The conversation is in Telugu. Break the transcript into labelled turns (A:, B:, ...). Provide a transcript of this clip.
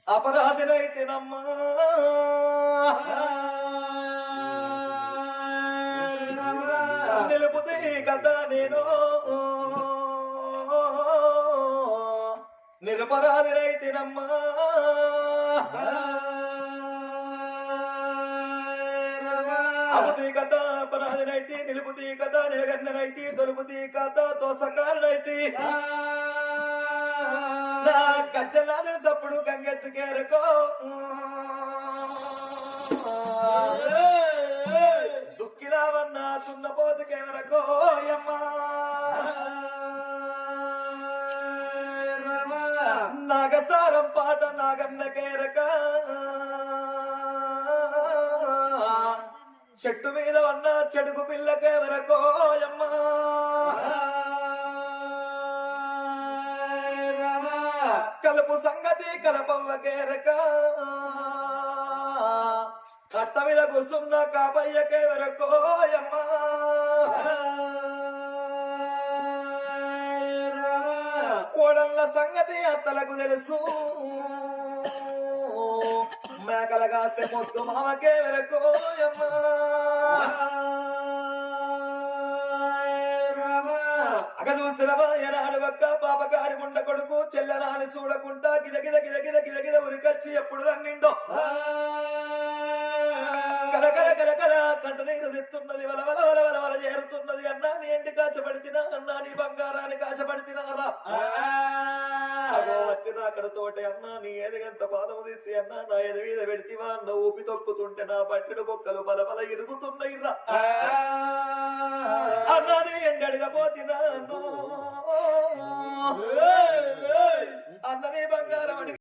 A: అపరాధినైతేనమ్మా నిలుపుతే కదా నేను నిరపరాధినైతేనమ్మా అబుది కథ అపరాధినైతే నిలుపుతీ కథ నిలగన్ననైతే తొలుపుతీ కథ తోసకాలనైతే నా గజ్జలాదని సప్పుడు గంగెత్తుకేరకో దుఃఖిలావన్నా తున్నపోతుకేమరకో అమ్మా నాగసారం పాట నాగన్న కేరక చెట్టు మీద ఉన్న చెడుగు పిల్లకేమరకో అమ్మా కలుపు సంగతి కలపవ్వకేరక కట్ట మీద కూర్చున్న కాబయ్యకే వెరకోయమ్మా కోడళ్ళ సంగతి అత్తలకు తెలుసు మేకలగాసే మొత్తు మామకే వెరకోయమ్మా అగదూసిరబాయనాడు ఒక్క పాపగారి ముండ కొడుకు చెల్లరాని చూడకుండా గిలగిల గిలగిల గిలగిల ఉరికచ్చి ఎప్పుడు రన్నిండో కలకల కలకల కంట నీరు తెస్తున్నది వల వల వల వల వల చేరుతున్నది అన్నా నీ ఎండి కాచబడితినా అన్నా నీ బంగారాన్ని కాచబడితినారా అగో వచ్చిన అక్కడ తోటే అన్నా నీ ఎదగంత పాదము తీసి అన్నా నా ఎద మీద పెడితివా అన్న ఊపి తొక్కుతుంటే నా పట్టెడు బొక్కలు బల బల ఇరుగుతున్నాయి రా అన్నది ఎండడుగా పోతినా అన్ననే బంగారం